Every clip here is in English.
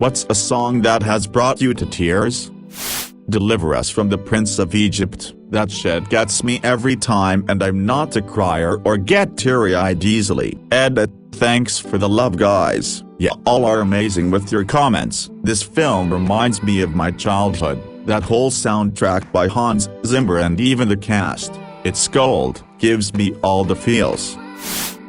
What's a song that has brought you to tears? Deliver Us from the Prince of Egypt. That shit gets me every time, and I'm not a crier or get teary-eyed easily. Ed, thanks for the love, guys. Yeah, all are amazing with your comments. This film reminds me of my childhood. That whole soundtrack by Hans Zimmer and even the cast, It's Gold, gives me all the feels.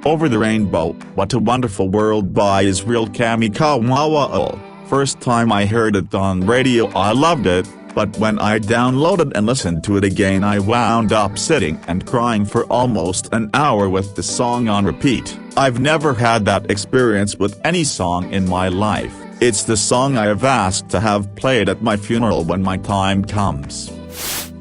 Over the Rainbow, What a Wonderful World by Israel Kamikawa. First time I heard it on radio I loved it, but when I downloaded and listened to it again I wound up sitting and crying for almost an hour with the song on repeat. I've never had that experience with any song in my life. It's the song I have asked to have played at my funeral when my time comes.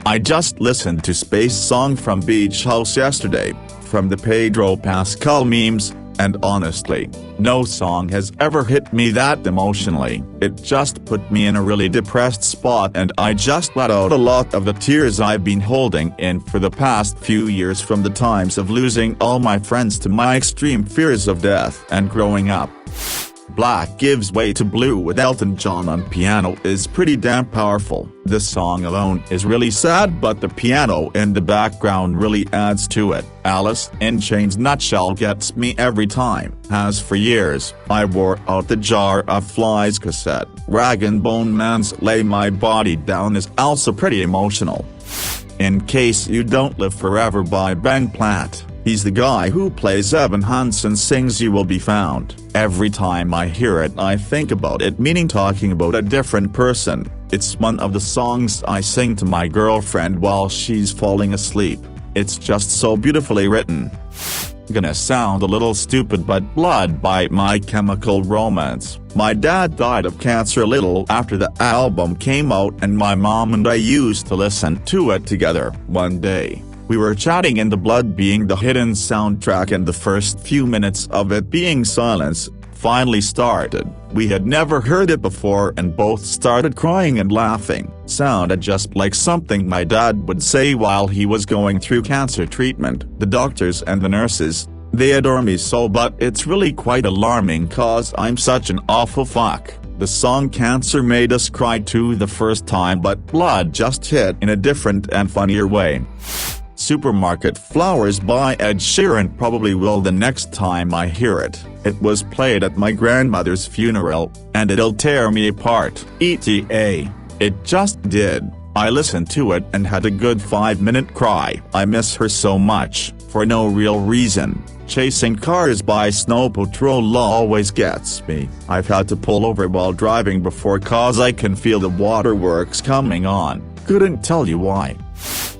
I just listened to Space Song from Beach House yesterday, from the Pedro Pascal memes, and honestly, no song has ever hit me that emotionally. It just put me in a really depressed spot and I just let out a lot of the tears I've been holding in for the past few years, from the times of losing all my friends to my extreme fears of death and growing up. Black Gives Way to Blue with Elton John on piano is pretty damn powerful. The song alone is really sad, but the piano in the background really adds to it. Alice in Chains Nutshell gets me every time. Has for years. I wore out the Jar of Flies cassette. Rag and Bone Man's Lay My Body Down is also pretty emotional. In Case You Don't Live Forever by Ben Platt. He's the guy who plays Evan Hansen sings You Will Be Found. Every time I hear it I think about it, meaning talking about a different person. It's one of the songs I sing to my girlfriend while she's falling asleep. It's just so beautifully written. Gonna sound a little stupid, but Blood by My Chemical Romance. My dad died of cancer a little after the album came out and my mom and I used to listen to it together. One day, we were chatting and the Blood being the hidden soundtrack and the first few minutes of it being silence finally started. We had never heard it before and both started crying and laughing. Sounded just like something my dad would say while he was going through cancer treatment. The doctors and the nurses, they adore me so, but it's really quite alarming cause I'm such an awful fuck. The song Cancer made us cry too the first time, but Blood just hit in a different and funnier way. Supermarket Flowers by Ed Sheeran probably will the next time I hear it. It was played at my grandmother's funeral, and it'll tear me apart. ETA. It just did. I listened to it and had a good 5-minute cry. I miss her so much, for no real reason. Chasing Cars by Snow Patrol always gets me. I've had to pull over while driving before cause I can feel the waterworks coming on. Couldn't tell you why.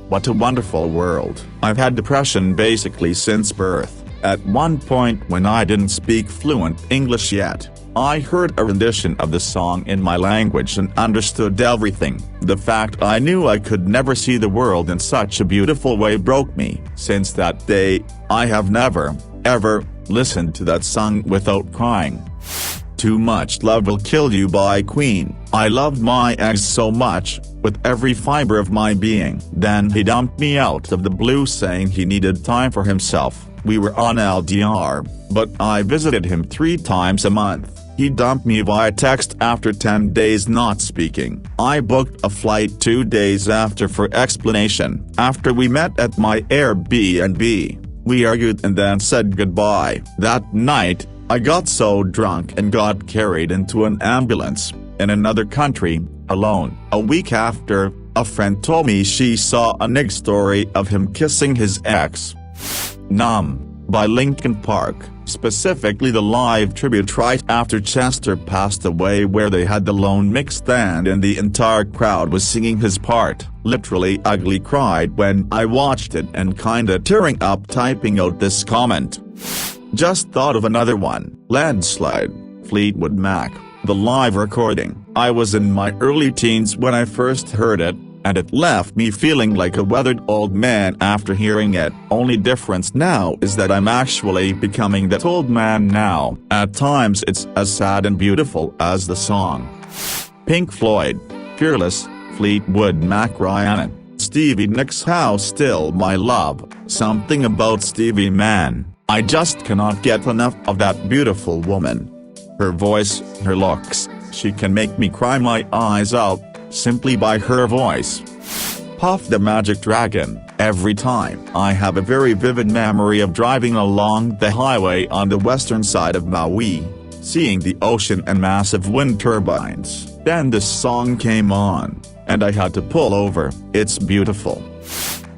What a Wonderful World. I've had depression basically since birth. At one point when I didn't speak fluent English yet, I heard a rendition of the song in my language and understood everything. The fact I knew I could never see the world in such a beautiful way broke me. Since that day, I have never, ever, listened to that song without crying. Too Much Love Will Kill You by Queen. I loved my ex so much, with every fiber of my being. Then he dumped me out of the blue saying he needed time for himself. We were on LDR, but I visited him 3 times a month. He dumped me via text after 10 days not speaking. I booked a flight 2 days after for explanation. After we met at my Airbnb, we argued and then said goodbye. That night, I got so drunk and got carried into an ambulance, in another country, alone. A week after, a friend told me she saw a Nig story of him kissing his ex. Numb by Linkin Park, specifically the live tribute right after Chester passed away where they had the lone mic stand and the entire crowd was singing his part. Literally ugly cried when I watched it and kinda tearing up typing out this comment. Just thought of another one. Landslide, Fleetwood Mac, the live recording. I was in my early teens when I first heard it, and it left me feeling like a weathered old man after hearing it. Only difference now is that I'm actually becoming that old man now. At times it's as sad and beautiful as the song. Pink Floyd, Fearless, Fleetwood Mac Ryan, Stevie Nicks How Still My Love. Something about Stevie, man. I just cannot get enough of that beautiful woman. Her voice, her looks, She can make me cry my eyes out, simply by her voice. Puff the Magic Dragon. Every time. I have a very vivid memory of driving along the highway on the western side of Maui, seeing the ocean and massive wind turbines. Then this song came on, and I had to pull over. It's beautiful.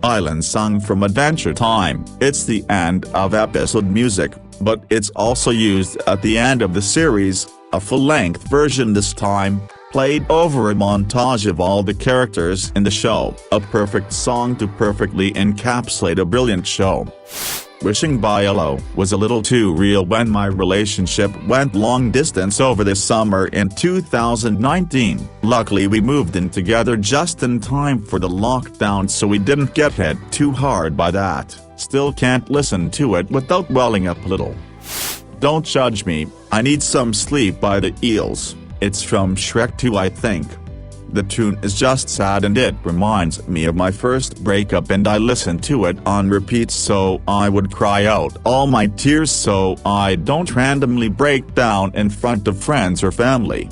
Island song from Adventure Time. It's the end of episode music, but it's also used at the end of the series, a full-length version this time, played over a montage of all the characters in the show. A perfect song to perfectly encapsulate a brilliant show. Wishing by Yellow was a little too real when my relationship went long distance over the summer in 2019. Luckily we moved in together just in time for the lockdown, so we didn't get hit too hard by that. Still can't listen to it without welling up a little. Don't Judge Me, I Need Some Sleep by the Eels. It's from Shrek 2, I think. The tune is just sad and it reminds me of my first breakup, and I listened to it on repeat so I would cry out all my tears so I don't randomly break down in front of friends or family.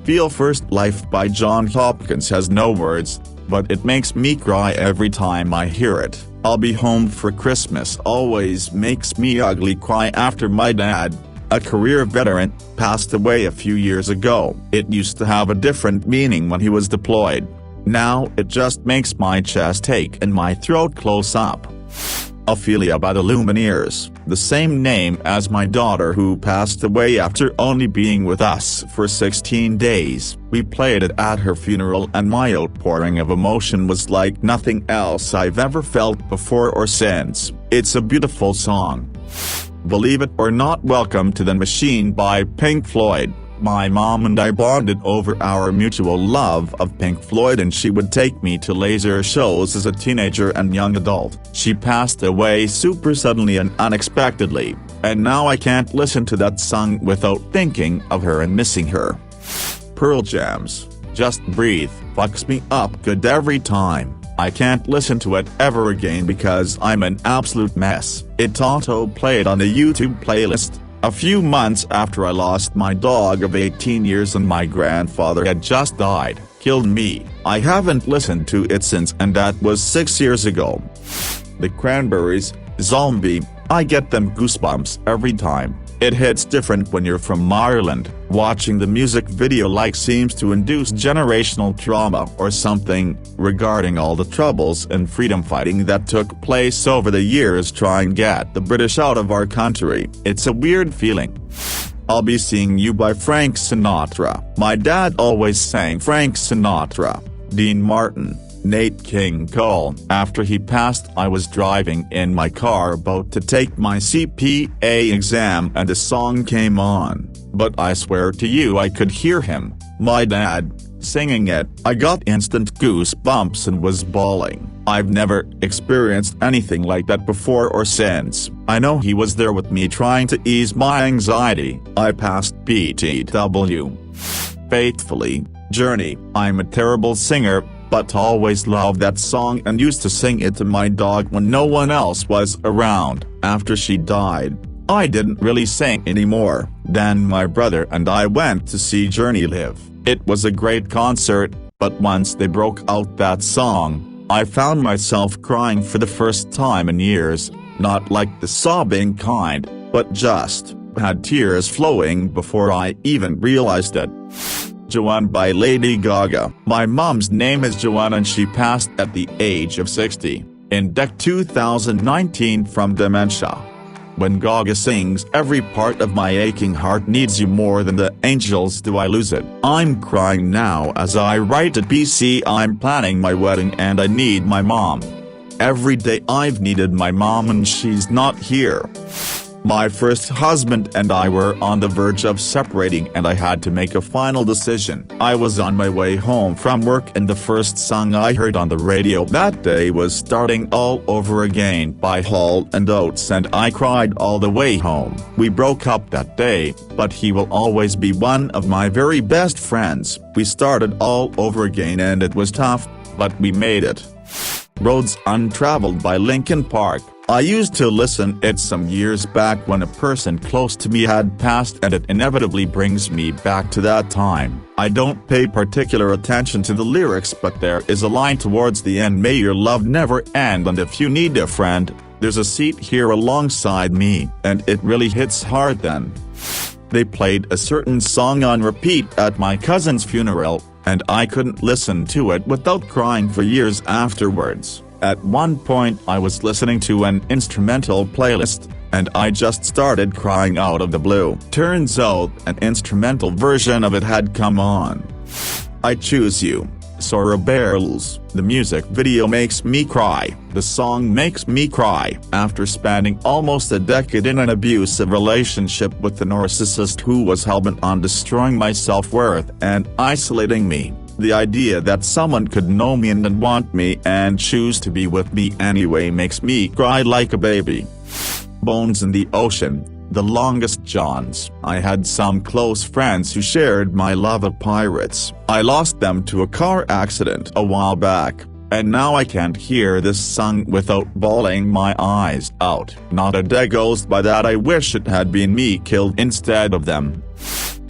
Feel First Life by John Hopkins has no words, but it makes me cry every time I hear it. I'll Be Home for Christmas always makes me ugly cry after my dad, a career veteran, passed away a few years ago. It used to have a different meaning when he was deployed. Now it just makes my chest ache and my throat close up. Ophelia by the Lumineers, the same name as my daughter who passed away after only being with us for 16 days. We played it at her funeral and my outpouring of emotion was like nothing else I've ever felt before or since. It's a beautiful song. Believe It or Not, Welcome to the Machine by Pink Floyd. My mom and I bonded over our mutual love of Pink Floyd, and she would take me to laser shows as a teenager and young adult. She passed away super suddenly and unexpectedly, and now I can't listen to that song without thinking of her and missing her. Pearl Jam's Just Breathe fucks me up good every time. I can't listen to it ever again because I'm an absolute mess. It auto-played on a YouTube playlist. A few months after I lost my dog of 18 years and my grandfather had just died, killed me. I haven't listened to it since, and that was 6 years ago. The Cranberries Zombie, I get them goosebumps every time. It hits different when you're from Ireland. Watching the music video seems to induce generational trauma or something, regarding all the troubles and freedom fighting that took place over the years trying to get the British out of our country. It's a weird feeling. I'll Be Seeing You by Frank Sinatra. My dad always sang Frank Sinatra, Dean Martin, Nat King Cole. After he passed, I was driving in my car about to take my CPA exam and the song came on, but I swear to you I could hear him, my dad, singing it. I got instant goosebumps and was bawling. I've never experienced anything like that before or since. I know he was there with me trying to ease my anxiety. I passed PTW. Faithfully, Journey. I'm a terrible singer, but always loved that song and used to sing it to my dog when no one else was around. After she died, I didn't really sing anymore. Then my brother and I went to see Journey live. It was a great concert, but once they broke out that song, I found myself crying for the first time in years, not like the sobbing kind, but just had tears flowing before I even realized it. Joanne by Lady Gaga. My mom's name is Joanne and she passed at the age of 60, in 2019 from dementia. When Gaga sings "Every part of my aching heart needs you more than the angels do I lose it," I'm crying now as I write at PC. I'm planning my wedding and I need my mom. Every day I've needed my mom and she's not here. My first husband and I were on the verge of separating and I had to make a final decision. I was on my way home from work and the first song I heard on the radio that day was "Starting All Over Again" by Hall & Oates, and I cried all the way home. We broke up that day, but he will always be one of my very best friends. We started all over again and it was tough, but we made it. Roads Untraveled by Linkin Park. I used to listen it some years back when a person close to me had passed, and it inevitably brings me back to that time. I don't pay particular attention to the lyrics, but there is a line towards the end: "May your love never end, and if you need a friend, there's a seat here alongside me," and it really hits hard then. They played a certain song on repeat at my cousin's funeral, and I couldn't listen to it without crying for years afterwards. At one point I was listening to an instrumental playlist, and I just started crying out of the blue. Turns out an instrumental version of it had come on. I Choose You, Sora Barrels. The music video makes me cry. The song makes me cry. After spending almost a decade in an abusive relationship with a narcissist who was hell-bent on destroying my self-worth and isolating me, the idea that someone could know me and want me and choose to be with me anyway makes me cry like a baby. Bones in the Ocean, The Longest Johns. I had some close friends who shared my love of pirates. I lost them to a car accident a while back, and now I can't hear this song without bawling my eyes out. Not a day goes by that I wish it had been me killed instead of them.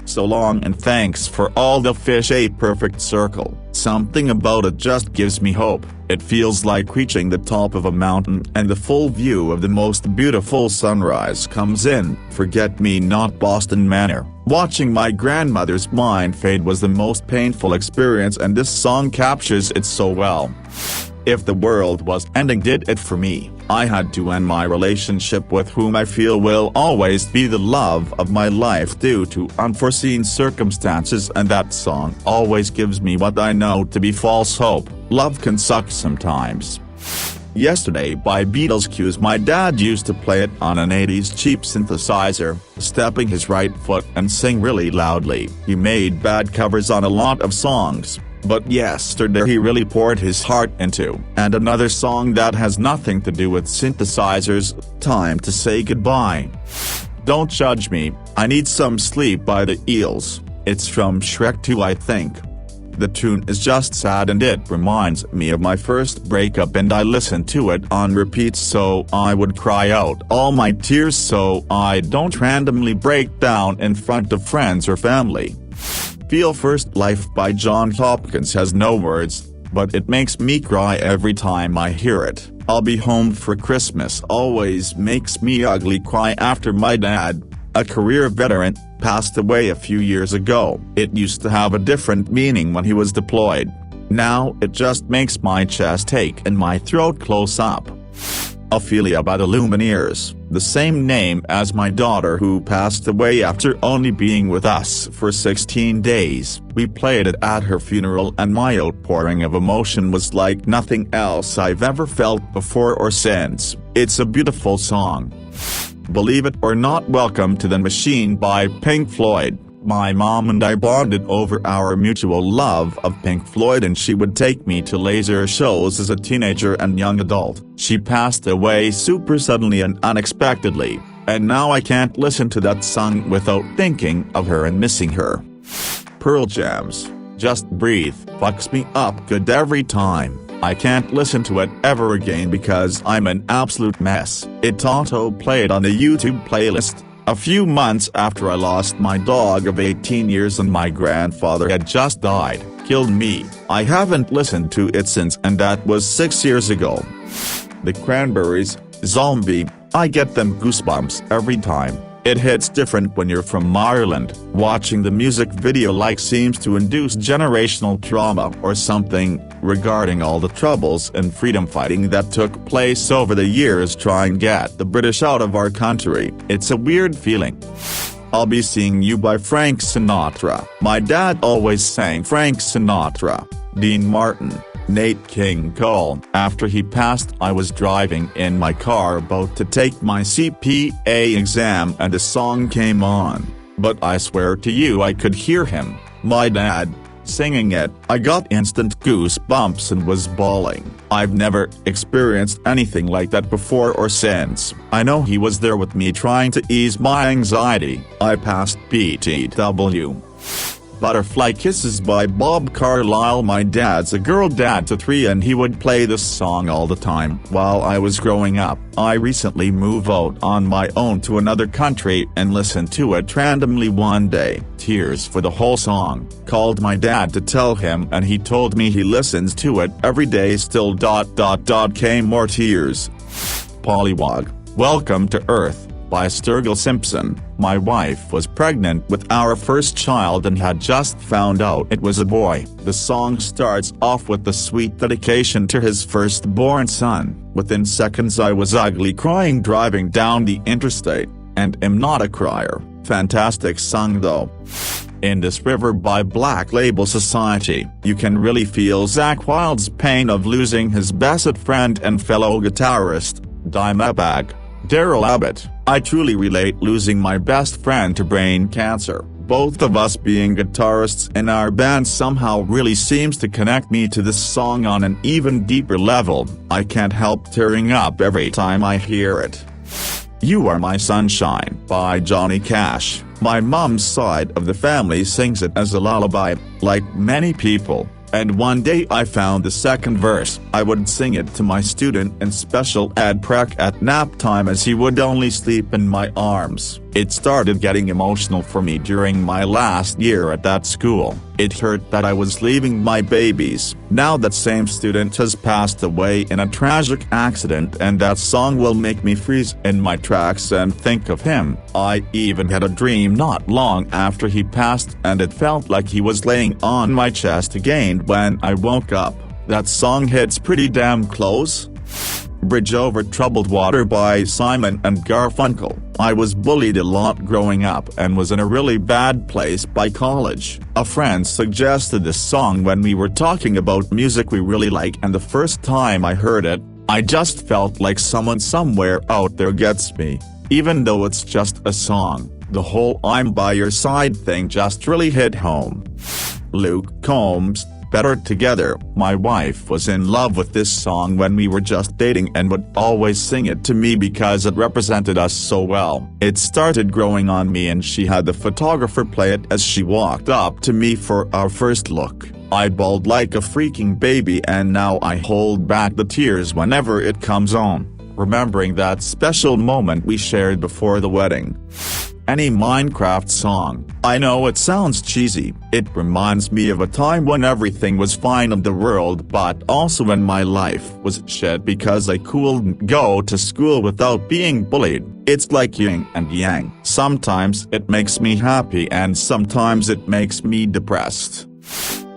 So long and thanks for all the fish, a perfect circle. Something about it just gives me hope. It feels like reaching the top of a mountain and the full view of the most beautiful sunrise comes in. Forget-me-not Boston Manor. Watching my grandmother's mind fade was the most painful experience, and this song captures it so well. If the world was ending, did it for me, I had to end my relationship with whom I feel will always be the love of my life due to unforeseen circumstances, and that song always gives me what I know to be false hope. Love can suck sometimes. Yesterday by Beatles Cues. My dad used to play it on an 80s cheap synthesizer, stepping his right foot and sing really loudly. He made bad covers on a lot of songs, but yesterday he really poured his heart into and another song that has nothing to do with synthesizers, Time to Say Goodbye. Don't judge me, I Need Some Sleep by the Eels. It's from Shrek 2, I think. The tune is just sad and it reminds me of my first breakup, and I listened to it on repeat so I would cry out all my tears so I don't randomly break down in front of friends or family. Feel First Life by John Hopkins has no words, but it makes me cry every time I hear it. I'll Be Home for Christmas always makes me ugly cry after my dad, a career veteran, passed away a few years ago. It used to have a different meaning when he was deployed. Now it just makes my chest ache and my throat close up. Ophelia by the Lumineers, the same name as my daughter who passed away after only being with us for 16 days. We played it at her funeral and my outpouring of emotion was like nothing else I've ever felt before or since. It's a beautiful song. Believe It or Not, Welcome to the Machine by Pink Floyd. My mom and I bonded over our mutual love of Pink Floyd, and she would take me to laser shows as a teenager and young adult. She passed away super suddenly and unexpectedly, and now I can't listen to that song without thinking of her and missing her. Pearl Jam's Just Breathe fucks me up good every time. I can't listen to it ever again because I'm an absolute mess. It auto-played on the YouTube playlist. A few months after I lost my dog of 18 years and my grandfather had just died, killed me. I haven't listened to it since, and that was 6 years ago. The Cranberries Zombie, I get them goosebumps every time. It hits different when you're from Ireland. Watching the music video seems to induce generational trauma or something, regarding all the troubles and freedom fighting that took place over the years trying to get the British out of our country. It's a weird feeling. I'll Be Seeing You by Frank Sinatra. My dad always sang Frank Sinatra, Dean Martin, Nat King Cole. After he passed, I was driving in my car about to take my CPA exam and the song came on, but I swear to you I could hear him, my dad, singing it. I got instant goosebumps and was bawling. I've never experienced anything like that before or since. I know he was there with me trying to ease my anxiety. I passed BTW. Butterfly Kisses by Bob Carlyle. My dad's a girl dad to 3 and he would play this song all the time while I was growing up. I recently moved out on my own to another country and listened to it randomly one day. Tears for the whole song. Called my dad to tell him and he told me he listens to it every day still. Came more tears. Pollywog. Welcome to Earth by Sturgill Simpson. My wife was pregnant with our first child and had just found out it was a boy. The song starts off with the sweet dedication to his firstborn son. Within seconds I was ugly crying driving down the interstate, and am not a crier. Fantastic song though. In This River by Black Label Society, you can really feel Zakk Wylde's pain of losing his best friend and fellow guitarist, Dimebag, Daryl Abbott. I truly relate losing my best friend to brain cancer. Both of us being guitarists in our band somehow really seems to connect me to this song on an even deeper level. I can't help tearing up every time I hear it. You Are My Sunshine by Johnny Cash. My mom's side of the family sings it as a lullaby, like many people, and one day I found the second verse. I would sing it to my student in special ed prac at nap time as he would only sleep in my arms. It started getting emotional for me during my last year at that school. It hurt that I was leaving my babies. Now that same student has passed away in a tragic accident and that song will make me freeze in my tracks and think of him. I even had a dream not long after he passed and it felt like he was laying on my chest again when I woke up. That song hits pretty damn close. Bridge Over Troubled Water by Simon and Garfunkel. I was bullied a lot growing up and was in a really bad place by college. A friend suggested this song when we were talking about music we really like, and the first time I heard it, I just felt like someone somewhere out there gets me. Even though it's just a song, the whole I'm by your side thing just really hit home. Luke Combs, Better Together. My wife was in love with this song when we were just dating and would always sing it to me because it represented us so well. It started growing on me and she had the photographer play it as she walked up to me for our first look. I bawled like a freaking baby and now I hold back the tears whenever it comes on, remembering that special moment we shared before the wedding. Any Minecraft song. I know it sounds cheesy, it reminds me of a time when everything was fine in the world but also when my life was shit because I couldn't go to school without being bullied. It's like yin and yang. Sometimes it makes me happy and sometimes it makes me depressed.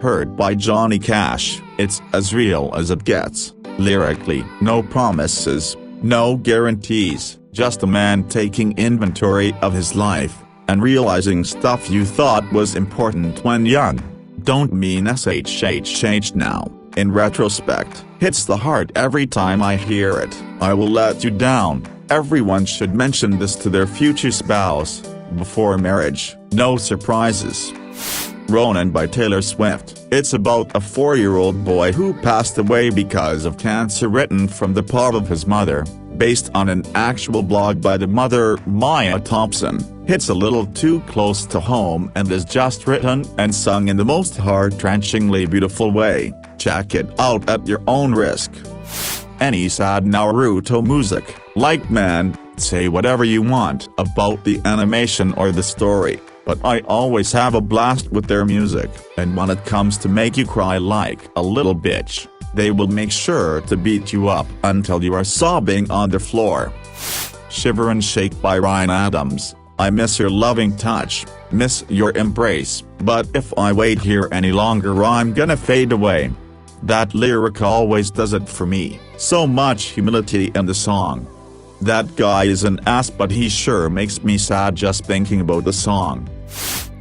Hurt by Johnny Cash. It's as real as it gets. Lyrically, no promises, no guarantees. Just a man taking inventory of his life, and realizing stuff you thought was important when young. Don't mean SHHH now, in retrospect, hits the heart every time I hear it. I will let you down. Everyone should mention this to their future spouse, before marriage. No surprises. Ronan by Taylor Swift. It's about a 4-year-old boy who passed away because of cancer, written from the part of his mother, based on an actual blog by the mother, Maya Thompson. Hits a little too close to home and is just written and sung in the most heart-wrenchingly beautiful way. Check it out at your own risk. Any sad Naruto music. Like, man, say whatever you want about the animation or the story, but I always have a blast with their music, and when it comes to make you cry like a little bitch, they will make sure to beat you up until you are sobbing on the floor. Shiver and Shake by Ryan Adams. I miss your loving touch, miss your embrace, but if I wait here any longer I'm gonna fade away. That lyric always does it for me. So much humility in the song. That guy is an ass but he sure makes me sad just thinking about the song.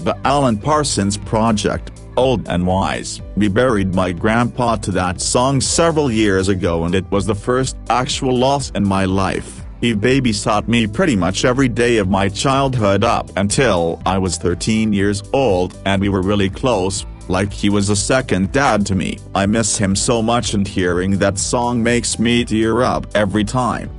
The Alan Parsons Project. Old and Wise. We buried my grandpa to that song several years ago and it was the first actual loss in my life. He babysat me pretty much every day of my childhood up until I was 13 years old and we were really close, like he was a second dad to me. I miss him so much and hearing that song makes me tear up every time.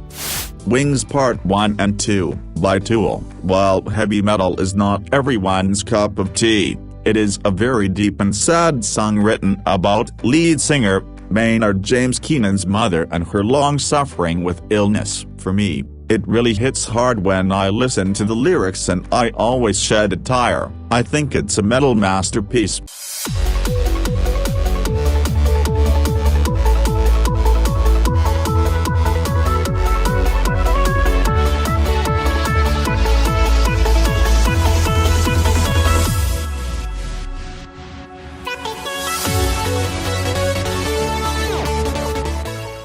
Wings Part 1 and 2 by Tool. While heavy metal is not everyone's cup of tea, It is a very deep and sad song written about lead singer Maynard James Keenan's mother and her long suffering with illness. For me, it really hits hard when I listen to the lyrics and I always shed a tear. I think it's a metal masterpiece.